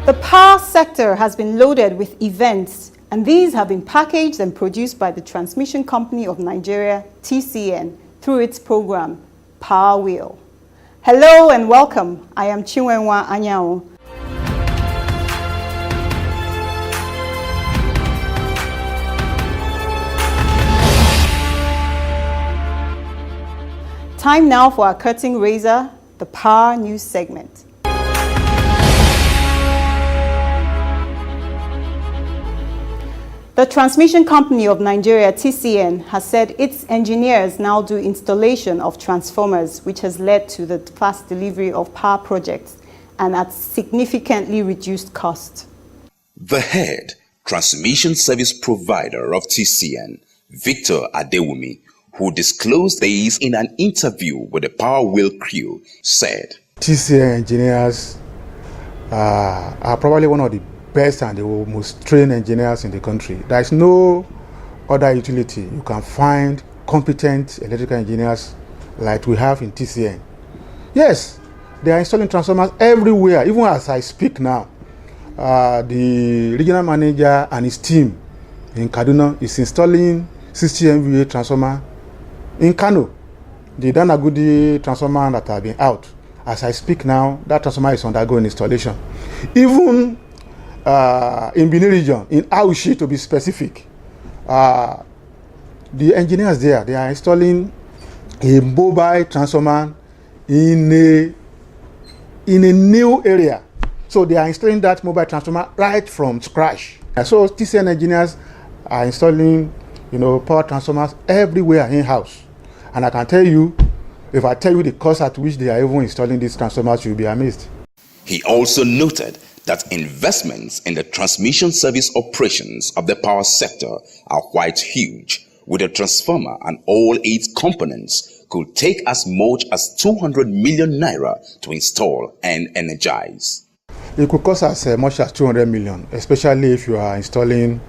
The power sector has been loaded with events, and these have been packaged and produced by the Transmission Company of Nigeria, TCN, through its program, Power Wheel. Hello and welcome. I am Chinwenwa Anyao. Time now for our curtain raiser, the Power News segment. The Transmission Company of Nigeria, TCN, has said its engineers now do installation of transformers, which has led to the fast delivery of power projects and at significantly reduced cost. The head transmission service provider of TCN, Victor Adewumi, who disclosed this in an interview with the Power Wheel crew, said, TCN engineers are probably one of the best and the most trained engineers in the country. There is no other utility you can find competent electrical engineers like we have in TCN. Yes, they are installing transformers everywhere, even as I speak now. The regional manager and his team in Kaduna is installing 60 MVA transformer in Kano. The Danagudi transformer that have been out, as I speak now, that transformer is undergoing installation. Even in Benin region, in Aushi to be specific, the engineers there, they are installing a mobile transformer in a new area. So they are installing that mobile transformer right from scratch. So TCN engineers are installing, power transformers everywhere in-house. And I can tell you, if I tell you the cost at which they are even installing these transformers, you'll be amazed. He also noted that investments in the transmission service operations of the power sector are quite huge, with a transformer and all its components could take as much as 200 million naira to install and energize. It could cost as much as 200 million, especially if you are installing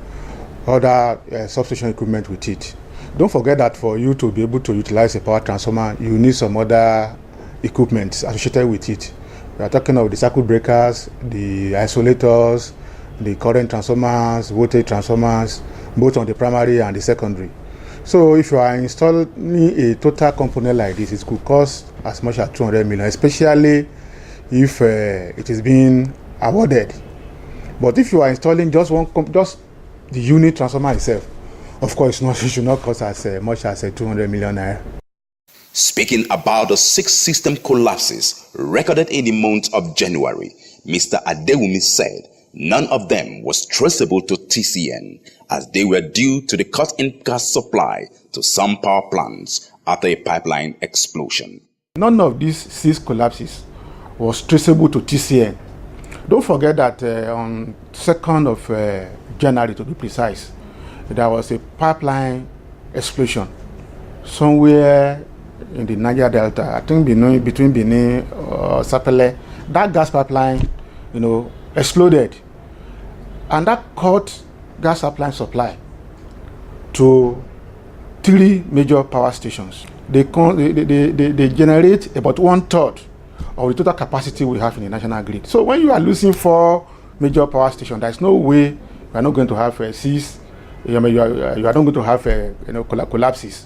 other substation equipment with it. Don't forget that for you to be able to utilize a power transformer, you need some other equipment associated with it. We are talking of the circuit breakers, the isolators, the current transformers, voltage transformers, both on the primary and the secondary. So if you are installing a total component like this, it could cost as much as 200 million, especially if it is being awarded. But if you are installing just the unit transformer itself, of course, it should not cost as much as 200 million naira. Speaking about the 6 system collapses recorded in the month of January, Mr. Adewumi said none of them was traceable to TCN, as they were due to the cut in gas supply to some power plants after a pipeline explosion. None of these 6 collapses was traceable to TCN. Don't forget that on 2nd of January, to be precise, there was a pipeline explosion somewhere in the Niger Delta, I think between Benin or Sapele. That gas pipeline, exploded, and that cut gas pipeline supply to 3 major power stations. They generate about 1/3 of the total capacity we have in the national grid. So when you are losing 4 major power stations, there is no way you are not going to have 6. You are not going to have collapses.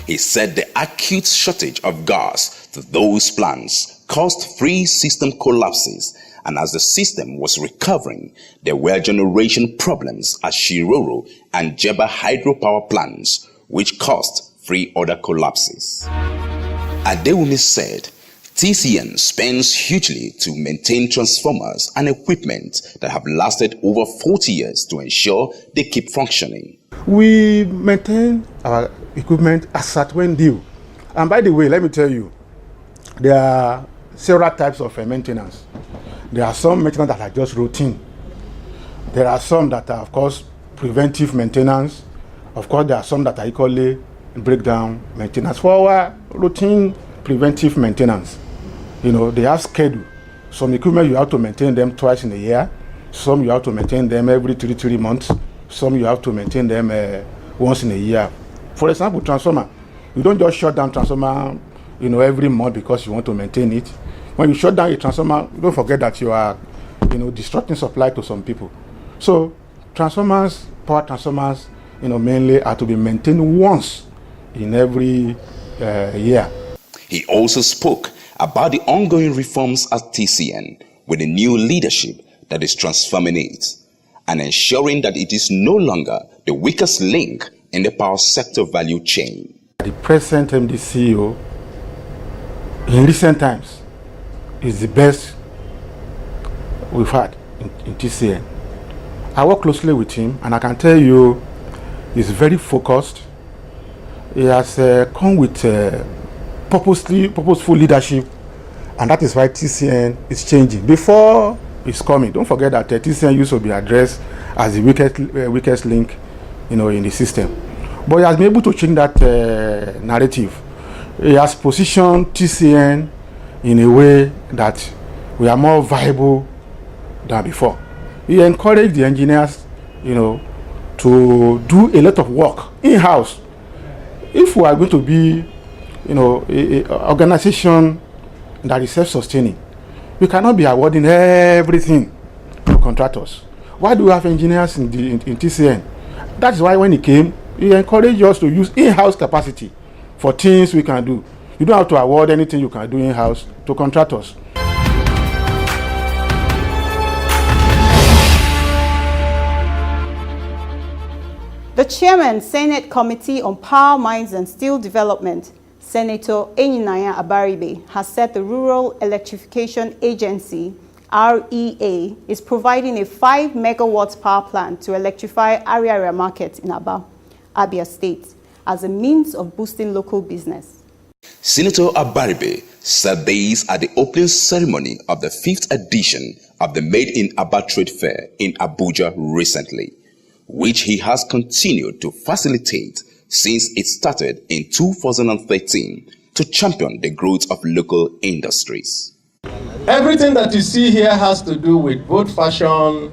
He said the acute shortage of gas to those plants caused 3 system collapses, and as the system was recovering, there were generation problems at Shiroro and Jeba hydropower plants, which caused 3 other collapses. Adewumi said TCN spends hugely to maintain transformers and equipment that have lasted over 40 years to ensure they keep functioning. We maintain our equipment as at when due. And by the way, let me tell you, there are several types of maintenance. There are some maintenance that are just routine. There are some that are, of course, preventive maintenance. Of course, there are some that are equally breakdown maintenance. For our routine preventive maintenance, they have schedule. Some equipment you have to maintain them twice in a year. Some you have to maintain them every 3 months. Some you have to maintain them once in a year. For example, transformer. You don't just shut down transformer, every month because you want to maintain it. When you shut down a transformer, don't forget that you are disrupting supply to some people. So transformers, power transformers, mainly are to be maintained once in every year. He also spoke about the ongoing reforms at TCN with a new leadership that is transforming it and ensuring that it is no longer the weakest link in the power sector value chain. The present MD CEO in recent times is the best we've had in TCN. I work closely with him, and I can tell you he's very focused. He has come with purposeful leadership, and that is why TCN is changing. Before he's coming, don't forget that TCN used to be addressed as the weakest link, in the system. But he has been able to change that narrative. He has positioned TCN in a way that we are more viable than before. He encouraged the engineers, to do a lot of work in-house. If we are going to be, an organization that is self-sustaining, we cannot be awarding everything to contractors. Why do we have engineers in TCN? That is why when he came, he encouraged us to use in-house capacity for things we can do. You don't have to award anything you can do in-house to contractors. The Chairman, Senate Committee on Power, Mines and Steel Development, Senator Enyinaya Abaribe, has said the Rural Electrification Agency, REA, is providing a 5 megawatt power plant to electrify Ariaria Market in Aba, Abia State, as a means of boosting local business. Senator Abaribe said these at the opening ceremony of the 5th edition of the Made in Aba Trade Fair in Abuja recently, which he has continued to facilitate since it started in 2013 to champion the growth of local industries. Everything that you see here has to do with both fashion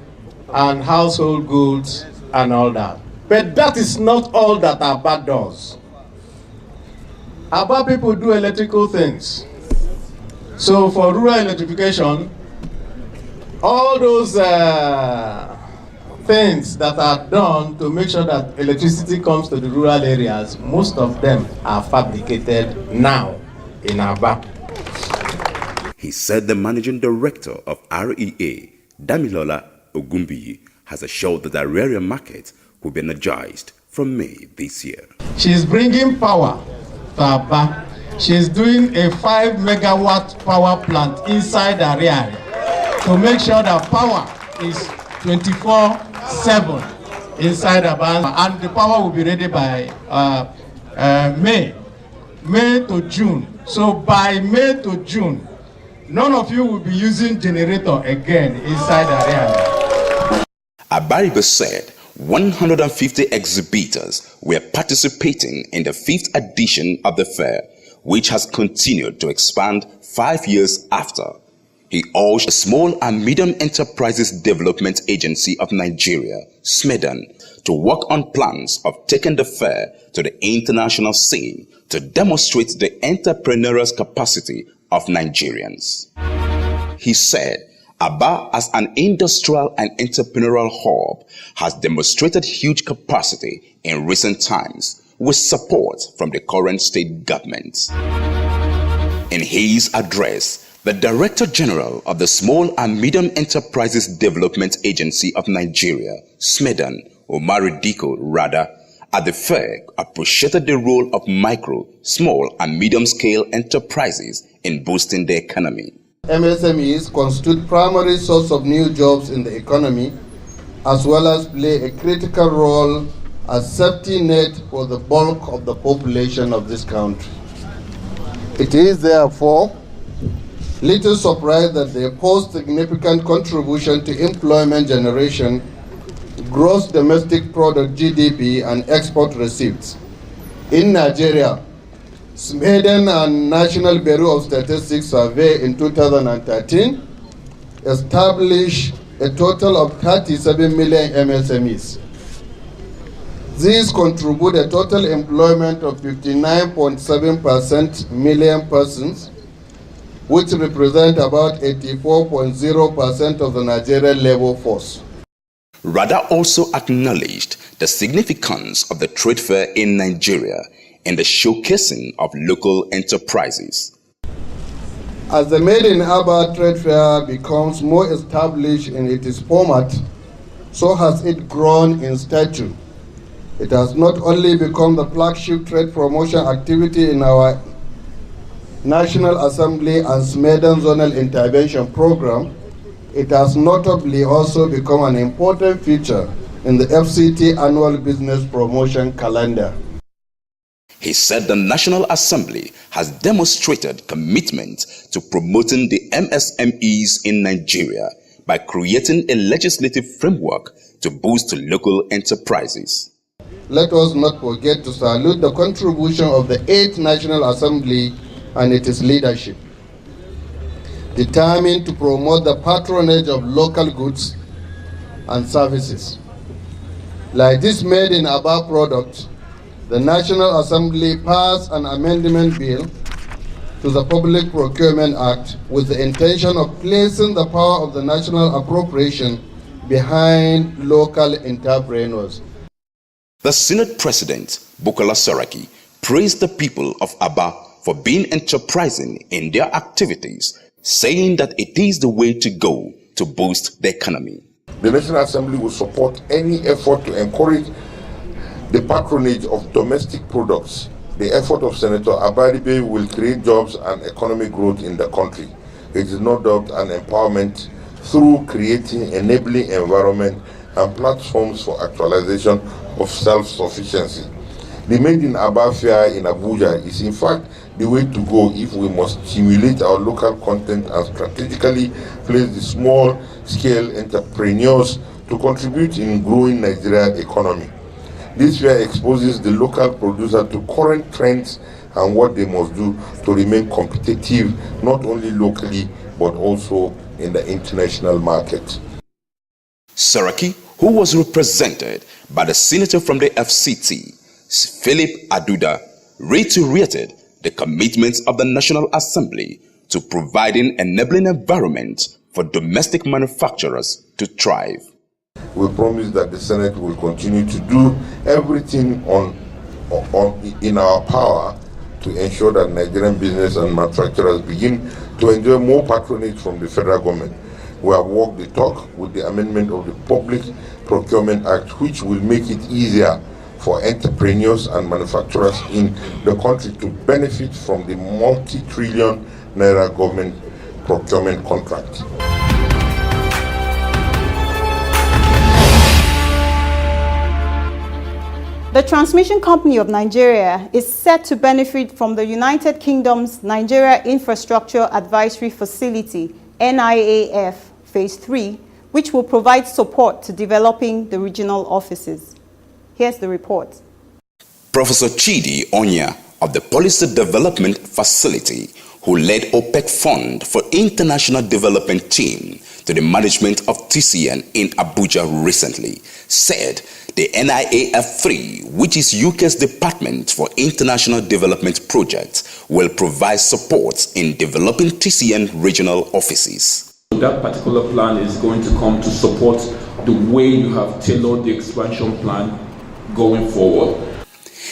and household goods and all that. But that is not all that Aba does. Aba people do electrical things. So for rural electrification, all those things that are done to make sure that electricity comes to the rural areas, most of them are fabricated now in Aba. He said the managing director of REA, Damilola Ogumbiyi, has assured that the Ariaria market will be energized from May this year. She's bringing power to Aba. She's doing a 5 megawatt power plant inside Ariaria to make sure that power is 24/7 inside Aba, and the power will be ready by May to June. So by May to June, none of you will be using generator again inside Ariaria. Abaribe said 150 exhibitors were participating in the 5th edition of the fair, which has continued to expand 5 years after. He urged the Small and Medium Enterprises Development Agency of Nigeria, SMEDAN, to work on plans of taking the fair to the international scene to demonstrate the entrepreneurial capacity of Nigerians. He said, Aba, as an industrial and entrepreneurial hub, has demonstrated huge capacity in recent times with support from the current state government. In his address, the Director General of the Small and Medium Enterprises Development Agency of Nigeria, SMEDAN, Omari Diko Rada, at the fair appreciated the role of micro, small and medium-scale enterprises in boosting the economy. MSMEs constitute primary source of new jobs in the economy, as well as play a critical role as safety net for the bulk of the population of this country. It is therefore little surprise that they pose significant contribution to employment generation, gross domestic product GDP, and export receipts. In Nigeria, SMEDAN and National Bureau of Statistics survey in 2013 established a total of 37 million MSMEs. These contribute a total employment of 59.7% million persons, which represent about 84.0% of the Nigerian labor force. Rada also acknowledged the significance of the trade fair in Nigeria and the showcasing of local enterprises. As the Made in Aba trade fair becomes more established in its format, so has it grown in stature. It has not only become the flagship trade promotion activity in our National Assembly and Smedan Zonal Intervention Program, it has notably also become an important feature in the FCT annual business promotion calendar. He said the National Assembly has demonstrated commitment to promoting the MSMEs in Nigeria by creating a legislative framework to boost local enterprises. Let us not forget to salute the contribution of the 8th National Assembly and its leadership, determined to promote the patronage of local goods and services. Like this Made in Aba product, the National Assembly passed an amendment bill to the Public Procurement Act with the intention of placing the power of the national appropriation behind local entrepreneurs. The Senate President, Bukola Saraki, praised the people of Aba for being enterprising in their activities, saying that it is the way to go to boost the economy. The National Assembly will support any effort to encourage the patronage of domestic products. The effort of Senator Abaribe will create jobs and economic growth in the country. It is no doubt an empowerment through creating enabling environment and platforms for actualization of self-sufficiency. The Made in Aba Fair in Abuja is in fact the way to go if we must stimulate our local content and strategically place the small-scale entrepreneurs to contribute in growing Nigerian economy. This fair exposes the local producer to current trends and what they must do to remain competitive, not only locally, but also in the international market. Saraki, who was represented by the senator from the FCT, Philip Aduda, reiterated the commitments of the National Assembly to providing enabling environment for domestic manufacturers to thrive. We promise that the Senate will continue to do everything in our power to ensure that Nigerian business and manufacturers begin to enjoy more patronage from the federal government. We have walked the talk with the amendment of the Public Procurement Act, which will make it easier for entrepreneurs and manufacturers in the country to benefit from the multi-trillion naira government procurement contract. The Transmission Company of Nigeria is set to benefit from the United Kingdom's Nigeria Infrastructure Advisory Facility, NIAF, Phase 3, which will provide support to developing the regional offices. Here's the report. Professor Chidi Onya of the Policy Development Facility, who led OPEC Fund for International Development team to the management of TCN in Abuja recently, said the NIAF3, which is UK's Department for International Development Projects, will provide support in developing TCN regional offices. That particular plan is going to come to support the way you have tailored the expansion plan going forward.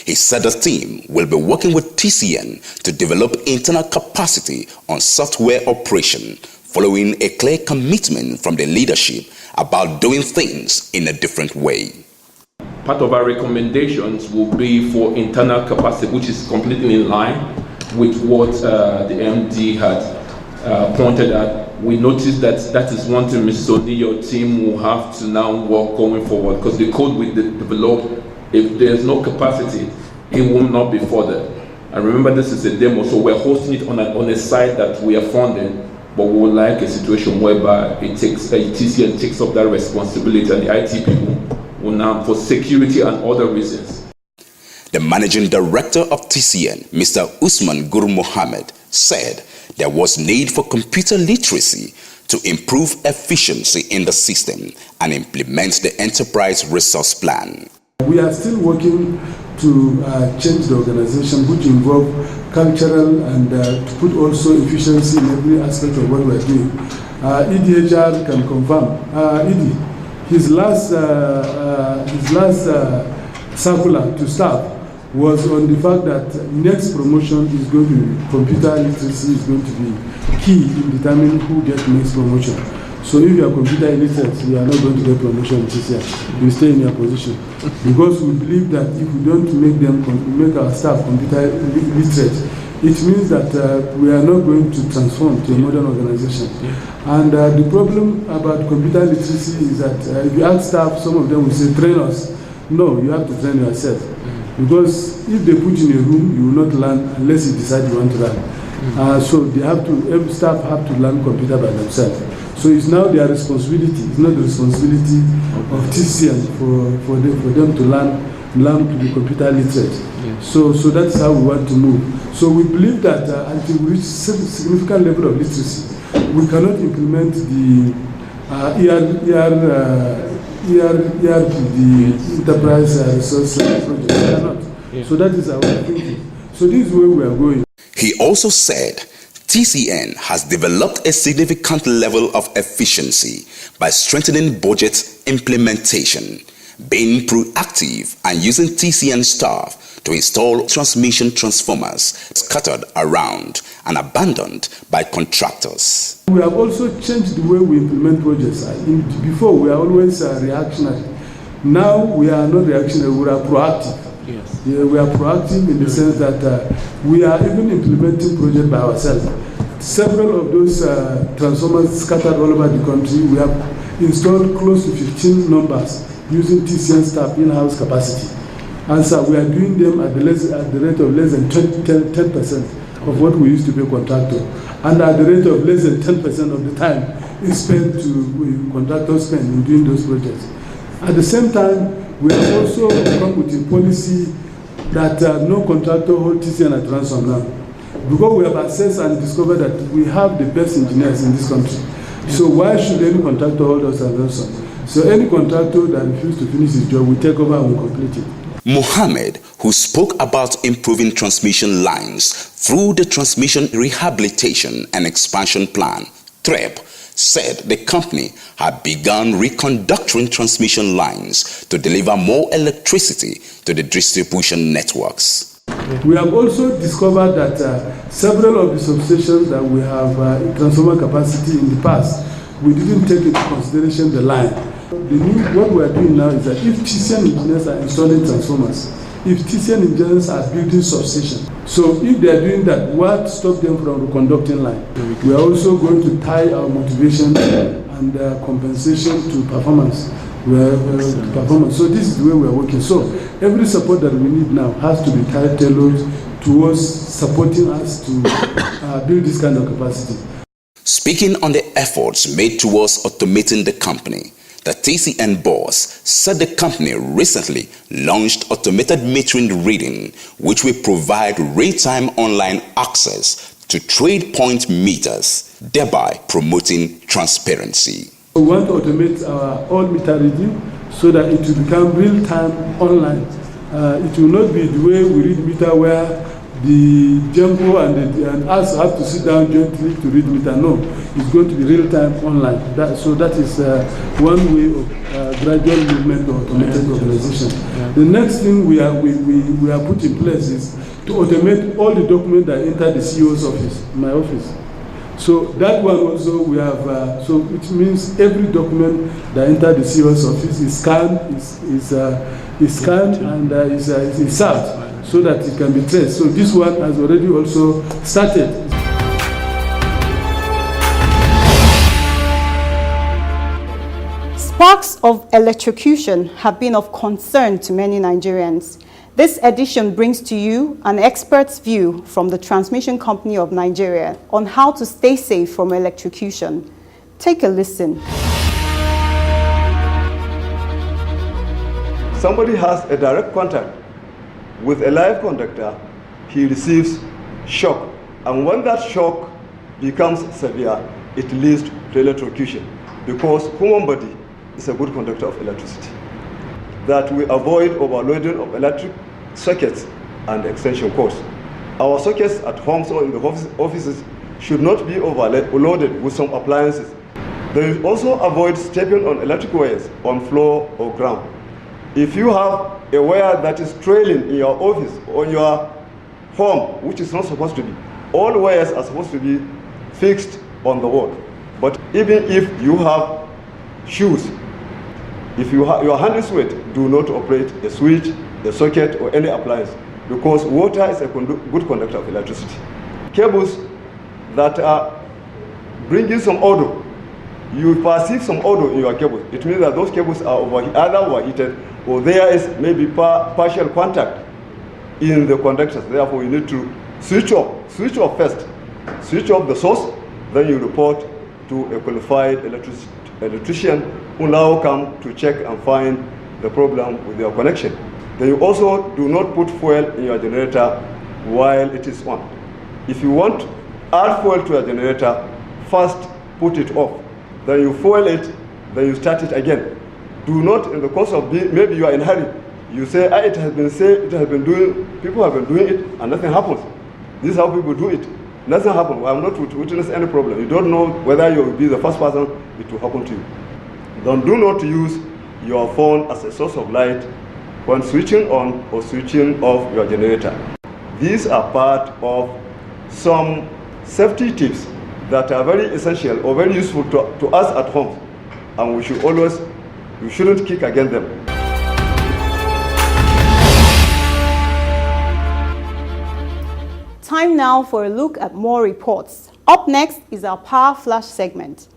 He said the team will be working with TCN to develop internal capacity on software operation, following a clear commitment from the leadership about doing things in a different way. Part of our recommendations will be for internal capacity, which is completely in line with what the MD had pointed at. We noticed that that is one thing Mrs. Odi, your team will have to now work going forward, because the code we develop, if there's no capacity, it will not be further. And remember, this is a demo, so we're hosting it on a site that we are funding, but we would like a situation whereby it takes TCN takes up that responsibility, and the IT people will now, for security and other reasons. The managing director of TCN, Mr. Usman Guru Mohammed, said there was need for computer literacy to improve efficiency in the system and implement the enterprise resource plan. We are still working to change the organization, which involve cultural and to put also efficiency in every aspect of what we're doing. EDHR can confirm. His last circular to staff was on the fact that next promotion is going to be computer literacy is going to be key in determining who gets next promotion. So if you are computer illiterate, you are not going to get promotion in TCN. You stay in your position. Because we believe that if we don't make our staff computer literate, it means that we are not going to transform to a modern organization. And the problem about computer literacy is that if you ask staff, some of them will say, train us. No, you have to train yourself. Because if they put you in a room, you will not learn unless you decide you want to learn. So they have to, every staff have to learn computer by themselves. So it's now their responsibility. It's not the responsibility of TCN for them to learn to be computer literate. Yes. So that's how we want to move. So we believe that until we reach significant level of literacy, we cannot implement the ERP, the Enterprise Resource Project. We cannot. Yeah. So that is our thinking. So this is where we are going. He also said TCN has developed a significant level of efficiency by strengthening budget implementation, being proactive and using TCN staff to install transmission transformers scattered around and abandoned by contractors. We have also changed the way we implement projects. Before we are always reactionary. Now we are not reactionary, we are proactive. Yes. Yeah, we are proactive in the sense that we are even implementing projects by ourselves. Several of those transformers scattered all over the country, we have installed close to 15 numbers using TCN staff in-house capacity. And so we are doing them at the rate of less than 10% of what we used to pay contractor. And at the rate of less than 10% of the time is spent to contractors spend in doing those projects. At the same time, we have also come with a policy that no contractor hold TCN at ransom now. Because we have assessed and discovered that we have the best engineers in this country. So why should any contractor hold us at ransom? So any contractor that refuses to finish his job, we take over and we complete it. Mohammed, who spoke about improving transmission lines through the Transmission Rehabilitation and Expansion Plan, TREP, said the company had begun reconductoring transmission lines to deliver more electricity to the distribution networks. We have also discovered that several of the substations that we have transformer capacity in the past, we didn't take into consideration the line. What we are doing now is that if TCN engineers are installing transformers, if TCN engineers are building substations, so if they are doing that, what stops them from reconducting line? We are also going to tie our motivation and compensation to performance. So this is the way we are working. So every support that we need now has to be tailored towards supporting us to build this kind of capacity. Speaking on the efforts made towards automating the company, the TCN boss said the company recently launched automated metering reading, which will provide real-time online access to trade point meters, thereby promoting transparency. We want to automate our all meter reading so that it will become real-time online. It will not be the way we read meter where the Jumbo and us have to sit down jointly to read meter. No, it's going to be real-time online. So that is one way of gradual movement of automated organization. Yeah. The next thing we are put in place is to automate all the documents that enter the CEO's office, my office. So that one also we have, so it means every document that enters the CEO's office is scanned, is scanned and is served so that it can be traced. So this one has already also started. Sparks of electrocution have been of concern to many Nigerians. This edition brings to you an expert's view from the Transmission Company of Nigeria on how to stay safe from electrocution. Take a listen. Somebody has a direct contact with a live conductor, he receives shock. And when that shock becomes severe, it leads to electrocution, because human body is a good conductor of electricity. That we avoid overloading of electric sockets and extension cords. Our sockets at homes or in the offices should not be overloaded with some appliances. They will also avoid stepping on electric wires on floor or ground. If you have a wire that is trailing in your office or your home, which is not supposed to be, all wires are supposed to be fixed on the wall. But even if you have shoes, if your hand is wet, do not operate a switch, a socket, or any appliance, because water is a good conductor of electricity. Cables that are bringing some odor, you perceive some odor in your cables. It means that those cables are either overheated or there is maybe partial contact in the conductors. Therefore, you need to switch off first. Switch off the source, then you report to a qualified electrician who now come to check and find the problem with your connection. Then you also do not put fuel in your generator while it is on. If you want to add fuel to your generator, first put it off. Then you fuel it, then you start it again. Do not, in the course of maybe you are in a hurry, you say, it has been said, people have been doing it, and nothing happens. This is how people do it. Nothing happens. I am not witness any problem. You don't know whether you will be the first person it will happen to you. Then do not use your phone as a source of light when switching on or switching off your generator. These are part of some safety tips that are very essential or very useful to us at home, and we shouldn't kick against them. Time now for a look at more reports. Up next is our Power Flash segment.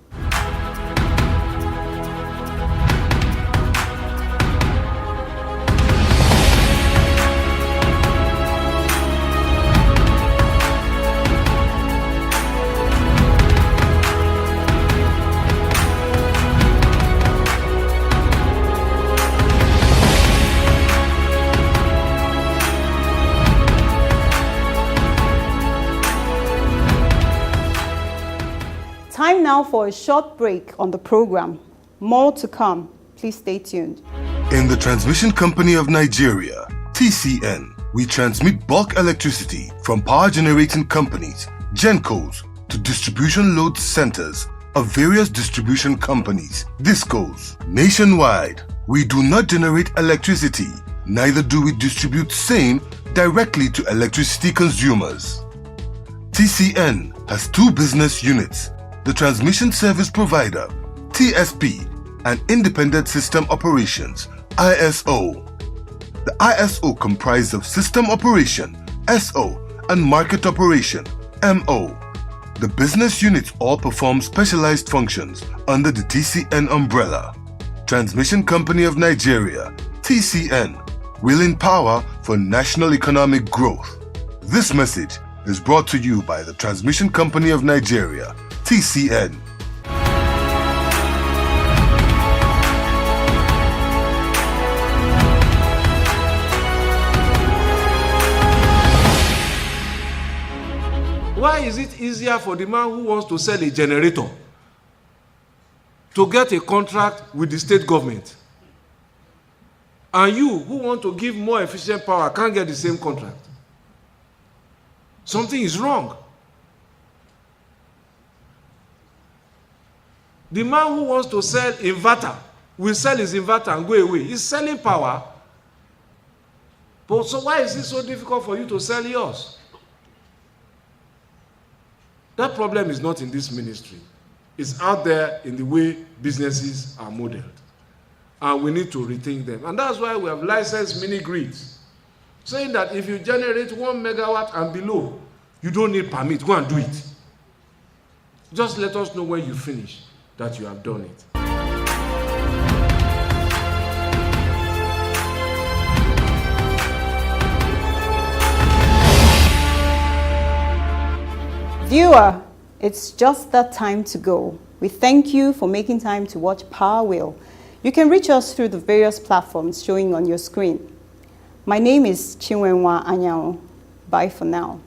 Time now for a short break on the program. More to come. Please stay tuned. In the Transmission Company of Nigeria, TCN, we transmit bulk electricity from power generating companies, GenCos, to distribution load centers of various distribution companies, DISCOs. Nationwide, we do not generate electricity, neither do we distribute same directly to electricity consumers. TCN has two business units: the Transmission Service Provider, TSP, and Independent System Operations, ISO. The ISO comprises of System Operation, SO, and Market Operation, MO. The business units all perform specialized functions under the TCN umbrella. Transmission Company of Nigeria, TCN, wielding power for national economic growth. This message is brought to you by the Transmission Company of Nigeria, TCN. Why is it easier for the man who wants to sell a generator to get a contract with the state government, and you who want to give more efficient power can't get the same contract? Something is wrong. The man who wants to sell inverter will sell his inverter and go away. He's selling power. But so why is it so difficult for you to sell yours? That problem is not in this ministry. It's out there in the way businesses are modeled. And we need to rethink them. And that's why we have licensed mini grids, saying that if you generate 1 megawatt and below, you don't need permit. Go and do it. Just let us know when you finish that you have done it. Viewer, it's just that time to go. We thank you for making time to watch Power Wheel. You can reach us through the various platforms showing on your screen. My name is Chinwenwa Anyao. Bye for now.